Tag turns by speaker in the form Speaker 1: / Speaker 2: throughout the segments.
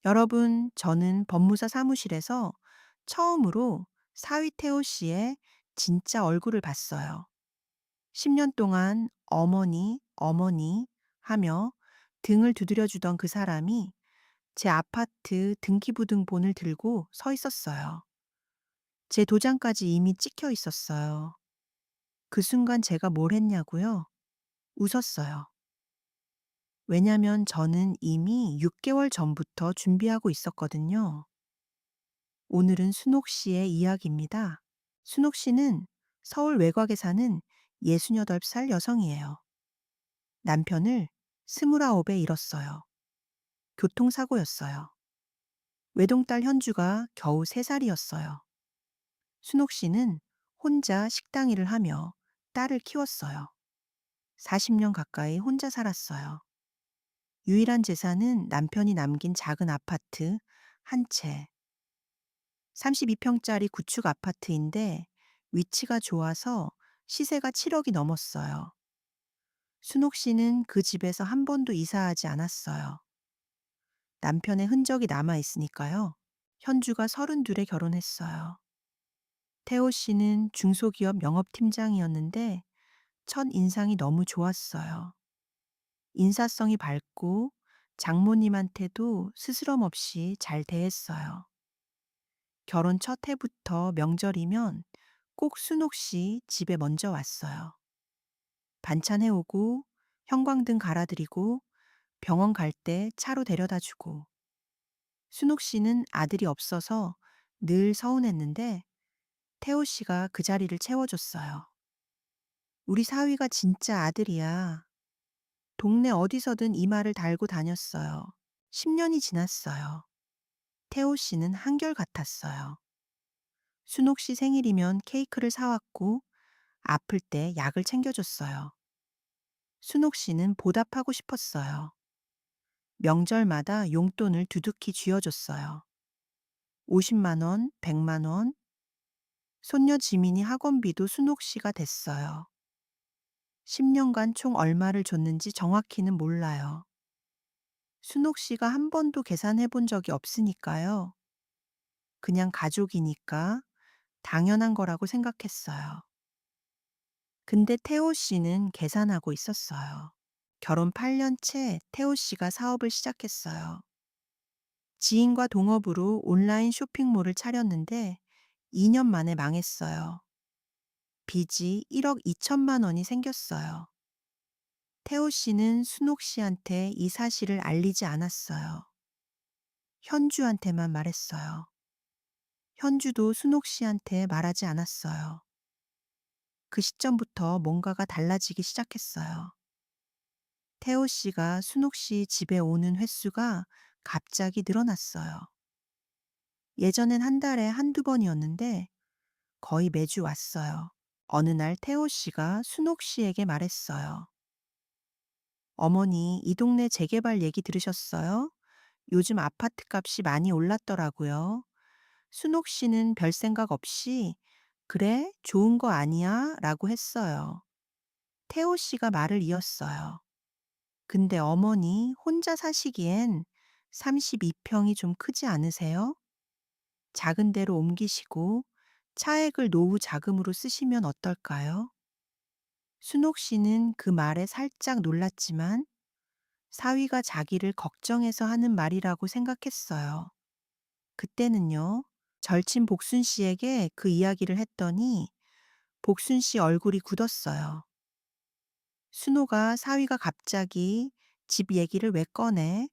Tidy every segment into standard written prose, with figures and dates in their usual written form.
Speaker 1: 여러분, 저는 법무사 사무실에서 처음으로 사위 태호 씨의 진짜 얼굴을 봤어요. 10년 동안 어머니, 어머니 하며 등을 두드려주던 그 사람이 제 아파트 등기부등본을 들고 서 있었어요. 제 도장까지 이미 찍혀 있었어요. 그 순간 제가 뭘 했냐고요? 웃었어요. 왜냐면 저는 이미 6개월 전부터 준비하고 있었거든요. 오늘은 순옥 씨의 이야기입니다. 순옥 씨는 서울 외곽에 사는 68살 여성이에요. 남편을 29에 잃었어요. 교통사고였어요. 외동딸 현주가 겨우 3살이었어요. 순옥 씨는 혼자 식당 일을 하며 딸을 키웠어요. 40년 가까이 혼자 살았어요. 유일한 재산은 남편이 남긴 작은 아파트 한 채. 32평짜리 구축 아파트인데 위치가 좋아서 시세가 7억이 넘었어요. 순옥 씨는 그 집에서 한 번도 이사하지 않았어요. 남편의 흔적이 남아 있으니까요. 현주가 32에 결혼했어요. 태호 씨는 중소기업 영업팀장이었는데 첫 인상이 너무 좋았어요. 인사성이 밝고 장모님한테도 스스럼 없이 잘 대했어요. 결혼 첫 해부터 명절이면 꼭 순옥 씨 집에 먼저 왔어요. 반찬 해오고 형광등 갈아드리고 병원 갈 때 차로 데려다 주고. 순옥 씨는 아들이 없어서 늘 서운했는데 태호 씨가 그 자리를 채워줬어요. 우리 사위가 진짜 아들이야. 동네 어디서든 이 말을 달고 다녔어요. 10년이 지났어요. 태호 씨는 한결같았어요. 순옥 씨 생일이면 케이크를 사왔고 아플 때 약을 챙겨줬어요. 순옥 씨는 보답하고 싶었어요. 명절마다 용돈을 두둑히 쥐어줬어요. 50만 원, 100만 원. 손녀 지민이 학원비도 순옥 씨가 댔어요. 10년간 총 얼마를 줬는지 정확히는 몰라요. 순옥 씨가 한 번도 계산해 본 적이 없으니까요. 그냥 가족이니까 당연한 거라고 생각했어요. 근데 태호 씨는 계산하고 있었어요. 결혼 8년 채 태호 씨가 사업을 시작했어요. 지인과 동업으로 온라인 쇼핑몰을 차렸는데 2년 만에 망했어요. 빚이 1억 2천만 원이 생겼어요. 태호 씨는 순옥 씨한테 이 사실을 알리지 않았어요. 현주한테만 말했어요. 현주도 순옥 씨한테 말하지 않았어요. 그 시점부터 뭔가가 달라지기 시작했어요. 태호 씨가 순옥 씨 집에 오는 횟수가 갑자기 늘어났어요. 예전엔 한 달에 한두 번이었는데 거의 매주 왔어요. 어느 날 태호 씨가 순옥 씨에게 말했어요. 어머니, 이 동네 재개발 얘기 들으셨어요? 요즘 아파트 값이 많이 올랐더라고요. 순옥 씨는 별 생각 없이 그래? 좋은 거 아니야? 라고 했어요. 태호 씨가 말을 이었어요. 근데 어머니 혼자 사시기엔 32평이 좀 크지 않으세요? 작은 데로 옮기시고 차액을 노후 자금으로 쓰시면 어떨까요? 순옥 씨는 그 말에 살짝 놀랐지만 사위가 자기를 걱정해서 하는 말이라고 생각했어요. 그때는요, 절친 복순 씨에게 그 이야기를 했더니 복순 씨 얼굴이 굳었어요. 순호가 사위가 갑자기 집 얘기를 왜 꺼내?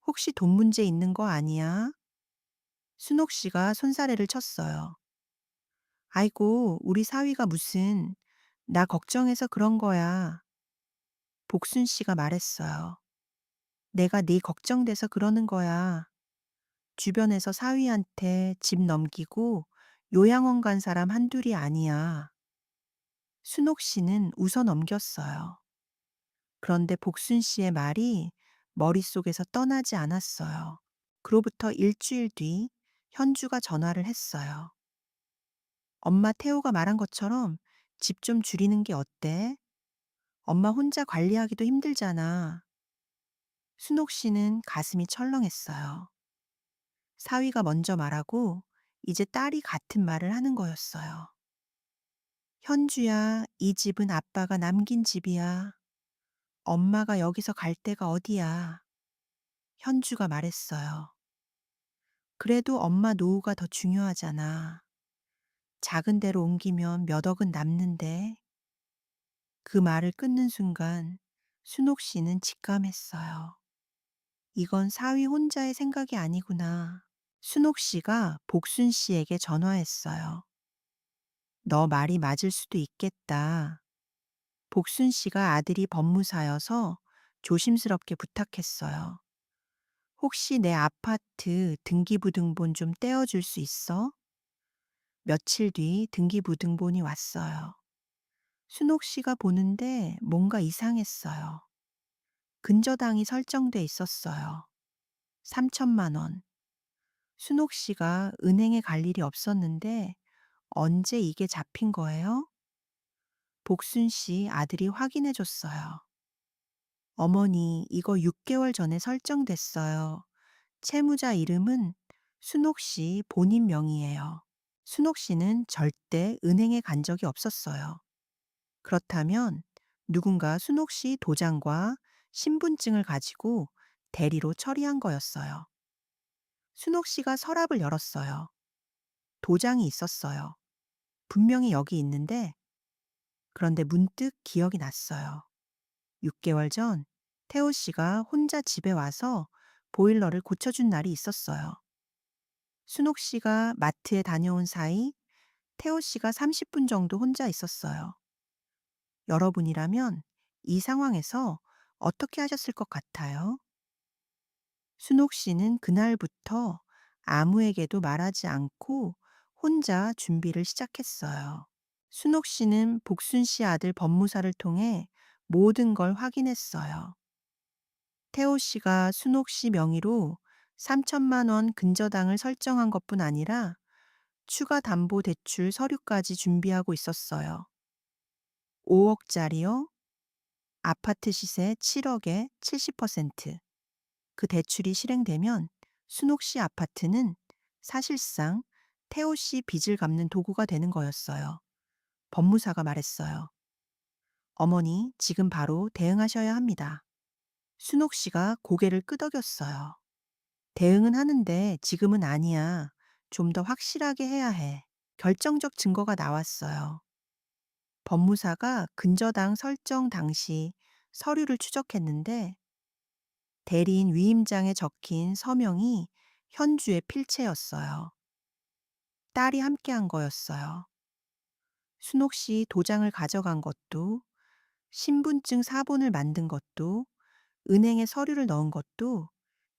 Speaker 1: 혹시 돈 문제 있는 거 아니야? 순옥 씨가 손사래를 쳤어요. 아이고, 우리 사위가 무슨, 나 걱정해서 그런 거야. 복순 씨가 말했어요. 내가 네 걱정돼서 그러는 거야. 주변에서 사위한테 집 넘기고 요양원 간 사람 한둘이 아니야. 순옥 씨는 웃어 넘겼어요. 그런데 복순 씨의 말이 머릿속에서 떠나지 않았어요. 그로부터 일주일 뒤 현주가 전화를 했어요. 엄마 태호가 말한 것처럼 집 좀 줄이는 게 어때? 엄마 혼자 관리하기도 힘들잖아. 순옥 씨는 가슴이 철렁했어요. 사위가 먼저 말하고 이제 딸이 같은 말을 하는 거였어요. 현주야, 이 집은 아빠가 남긴 집이야. 엄마가 여기서 갈 데가 어디야. 현주가 말했어요. 그래도 엄마 노후가 더 중요하잖아. 작은 데로 옮기면 몇 억은 남는데. 그 말을 끊는 순간 순옥 씨는 직감했어요. 이건 사위 혼자의 생각이 아니구나. 순옥 씨가 복순 씨에게 전화했어요. 너 말이 맞을 수도 있겠다. 복순 씨가 아들이 법무사여서 조심스럽게 부탁했어요. 혹시 내 아파트 등기부등본 좀 떼어줄 수 있어? 며칠 뒤 등기부등본이 왔어요. 순옥 씨가 보는데 뭔가 이상했어요. 근저당이 설정돼 있었어요. 3천만 원. 순옥 씨가 은행에 갈 일이 없었는데 언제 이게 잡힌 거예요? 복순 씨 아들이 확인해 줬어요. 어머니, 이거 6개월 전에 설정됐어요. 채무자 이름은 순옥 씨 본인 명의예요. 순옥 씨는 절대 은행에 간 적이 없었어요. 그렇다면 누군가 순옥 씨 도장과 신분증을 가지고 대리로 처리한 거였어요. 순옥 씨가 서랍을 열었어요. 도장이 있었어요. 분명히 여기 있는데 그런데 문득 기억이 났어요. 6개월 전 태호 씨가 혼자 집에 와서 보일러를 고쳐준 날이 있었어요. 순옥 씨가 마트에 다녀온 사이 태호 씨가 30분 정도 혼자 있었어요. 여러분이라면 이 상황에서 어떻게 하셨을 것 같아요? 순옥 씨는 그날부터 아무에게도 말하지 않고 혼자 준비를 시작했어요. 순옥 씨는 복순 씨 아들 법무사를 통해 모든 걸 확인했어요. 태호 씨가 순옥 씨 명의로 3천만 원 근저당을 설정한 것뿐 아니라 추가 담보 대출 서류까지 준비하고 있었어요. 5억짜리요? 아파트 시세 7억에 70%. 그 대출이 실행되면 순옥 씨 아파트는 사실상 태호 씨 빚을 갚는 도구가 되는 거였어요. 법무사가 말했어요. 어머니, 지금 바로 대응하셔야 합니다. 순옥 씨가 고개를 끄덕였어요. 대응은 하는데 지금은 아니야. 좀 더 확실하게 해야 해. 결정적 증거가 나왔어요. 법무사가 근저당 설정 당시 서류를 추적했는데 대리인 위임장에 적힌 서명이 현주의 필체였어요. 딸이 함께한 거였어요. 순옥 씨 도장을 가져간 것도, 신분증 사본을 만든 것도, 은행에 서류를 넣은 것도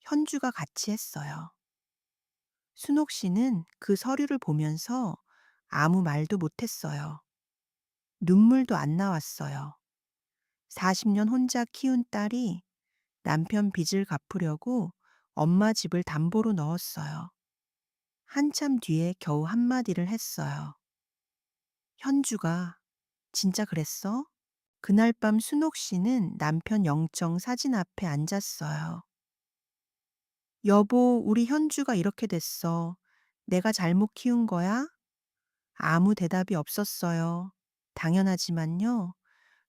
Speaker 1: 현주가 같이 했어요. 순옥 씨는 그 서류를 보면서 아무 말도 못했어요. 눈물도 안 나왔어요. 40년 혼자 키운 딸이 남편 빚을 갚으려고 엄마 집을 담보로 넣었어요. 한참 뒤에 겨우 한마디를 했어요. 현주가 진짜 그랬어? 그날 밤 순옥 씨는 남편 영정 사진 앞에 앉았어요. 여보, 우리 현주가 이렇게 됐어. 내가 잘못 키운 거야? 아무 대답이 없었어요. 당연하지만요.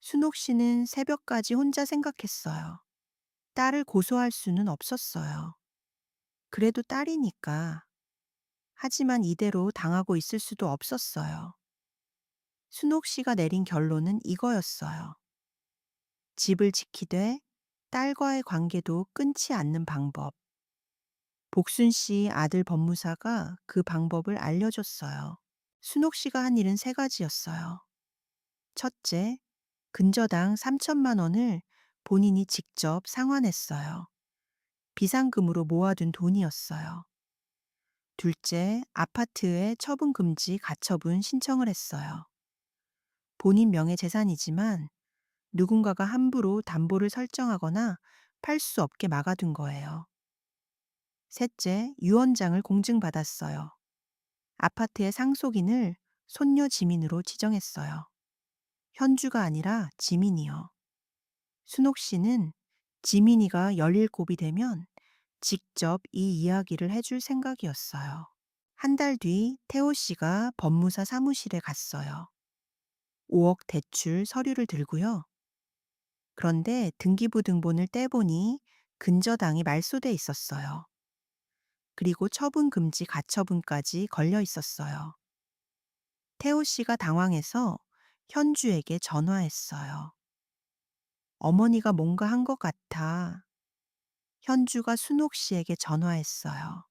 Speaker 1: 순옥 씨는 새벽까지 혼자 생각했어요. 딸을 고소할 수는 없었어요. 그래도 딸이니까. 하지만 이대로 당하고 있을 수도 없었어요. 순옥 씨가 내린 결론은 이거였어요. 집을 지키되 딸과의 관계도 끊지 않는 방법. 복순 씨 아들 법무사가 그 방법을 알려줬어요. 순옥 씨가 한 일은 세 가지였어요. 첫째, 근저당 3천만 원을 본인이 직접 상환했어요. 비상금으로 모아둔 돈이었어요. 둘째, 아파트에 처분금지 가처분 신청을 했어요. 본인 명의 재산이지만 누군가가 함부로 담보를 설정하거나 팔 수 없게 막아둔 거예요. 셋째, 유언장을 공증받았어요. 아파트의 상속인을 손녀 지민으로 지정했어요. 현주가 아니라 지민이요. 순옥 씨는 지민이가 17이 되면 직접 이 이야기를 해줄 생각이었어요. 한 달 뒤 태호 씨가 법무사 사무실에 갔어요. 5억 대출 서류를 들고요. 그런데 등기부등본을 떼보니 근저당이 말소돼 있었어요. 그리고 처분 금지 가처분까지 걸려 있었어요. 태호 씨가 당황해서 현주에게 전화했어요. 어머니가 뭔가 한 것 같아. 현주가 순옥 씨에게 전화했어요.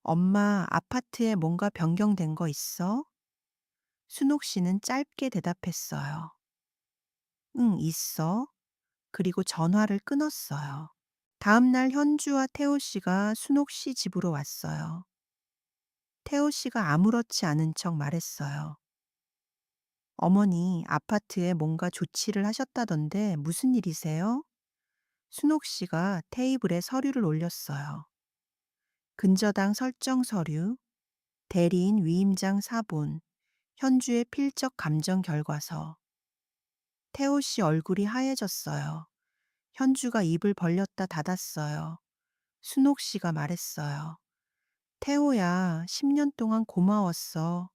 Speaker 1: 엄마, 아파트에 뭔가 변경된 거 있어? 순옥 씨는 짧게 대답했어요. 응, 있어. 그리고 전화를 끊었어요. 다음 날 현주와 태호 씨가 순옥 씨 집으로 왔어요. 태호 씨가 아무렇지 않은 척 말했어요. 어머니, 아파트에 뭔가 조치를 하셨다던데 무슨 일이세요? 순옥 씨가 테이블에 서류를 올렸어요. 근저당 설정 서류, 대리인 위임장 사본, 현주의 필적 감정 결과서. 태호 씨 얼굴이 하얘졌어요. 현주가 입을 벌렸다 닫았어요. 순옥 씨가 말했어요. 태호야, 10년 동안 고마웠어.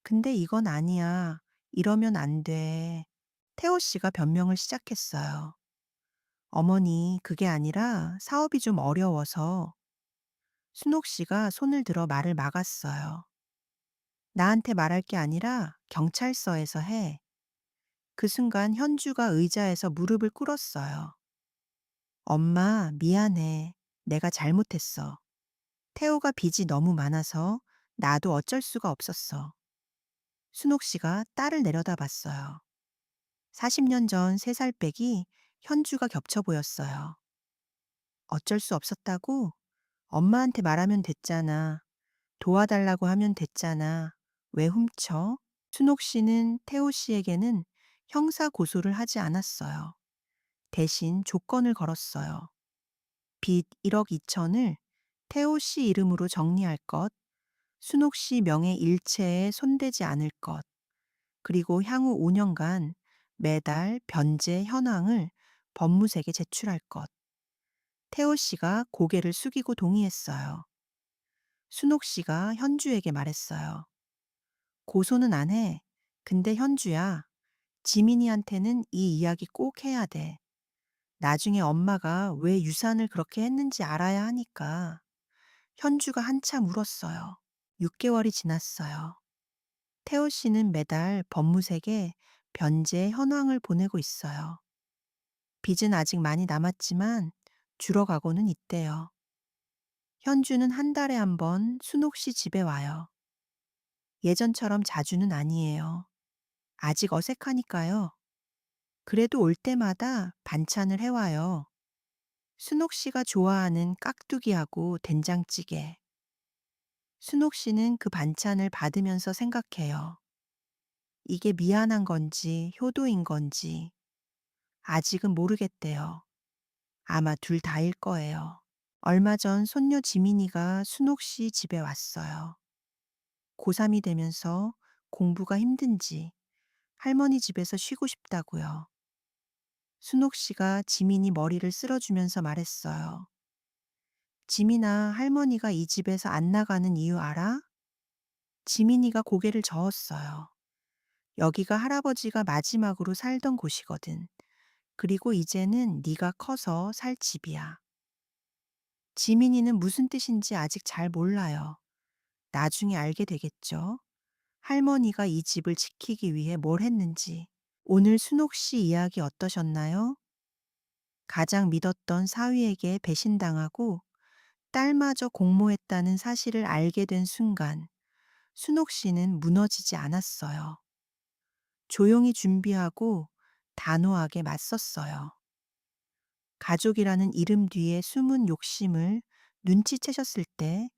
Speaker 1: 근데 이건 아니야. 이러면 안 돼. 태호 씨가 변명을 시작했어요. 어머니, 그게 아니라 사업이 좀 어려워서. 순옥 씨가 손을 들어 말을 막았어요. 나한테 말할 게 아니라 경찰서에서 해. 그 순간 현주가 의자에서 무릎을 꿇었어요. 엄마, 미안해. 내가 잘못했어. 태호가 빚이 너무 많아서 나도 어쩔 수가 없었어. 순옥 씨가 딸을 내려다 봤어요. 40년 전 3살 빽이 현주가 겹쳐 보였어요. 어쩔 수 없었다고? 엄마한테 말하면 됐잖아. 도와달라고 하면 됐잖아. 왜 훔쳐? 순옥 씨는 태호 씨에게는 형사 고소를 하지 않았어요. 대신 조건을 걸었어요. 빚 1억 2천을 태호 씨 이름으로 정리할 것, 순옥 씨 명의 일체에 손대지 않을 것, 그리고 향후 5년간 매달 변제 현황을 법무색에 제출할 것. 태호 씨가 고개를 숙이고 동의했어요. 순옥 씨가 현주에게 말했어요. 고소는 안 해. 근데 현주야, 지민이한테는 이 이야기 꼭 해야 돼. 나중에 엄마가 왜 유산을 그렇게 했는지 알아야 하니까. 현주가 한참 울었어요. 6개월이 지났어요. 태호 씨는 매달 법무색에 변제 현황을 보내고 있어요. 빚은 아직 많이 남았지만 줄어가고는 있대요. 현주는 한 달에 한 번 순옥 씨 집에 와요. 예전처럼 자주는 아니에요. 아직 어색하니까요. 그래도 올 때마다 반찬을 해와요. 순옥 씨가 좋아하는 깍두기하고 된장찌개. 순옥 씨는 그 반찬을 받으면서 생각해요. 이게 미안한 건지 효도인 건지 아직은 모르겠대요. 아마 둘 다일 거예요. 얼마 전 손녀 지민이가 순옥 씨 집에 왔어요. 고3이 되면서 공부가 힘든지 할머니 집에서 쉬고 싶다고요. 순옥 씨가 지민이 머리를 쓸어주면서 말했어요. 지민아, 할머니가 이 집에서 안 나가는 이유 알아? 지민이가 고개를 저었어요. 여기가 할아버지가 마지막으로 살던 곳이거든. 그리고 이제는 네가 커서 살 집이야. 지민이는 무슨 뜻인지 아직 잘 몰라요. 나중에 알게 되겠죠. 할머니가 이 집을 지키기 위해 뭘 했는지. 오늘 순옥 씨 이야기 어떠셨나요? 가장 믿었던 사위에게 배신당하고 딸마저 공모했다는 사실을 알게 된 순간 순옥 씨는 무너지지 않았어요. 조용히 준비하고 단호하게 맞섰어요. 가족이라는 이름 뒤에 숨은 욕심을 눈치채셨을 때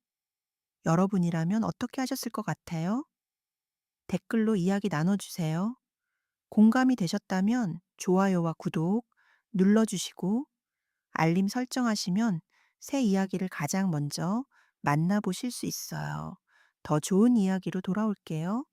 Speaker 1: 여러분이라면 어떻게 하셨을 것 같아요? 댓글로 이야기 나눠주세요. 공감이 되셨다면 좋아요와 구독 눌러주시고 알림 설정하시면 새 이야기를 가장 먼저 만나보실 수 있어요. 더 좋은 이야기로 돌아올게요.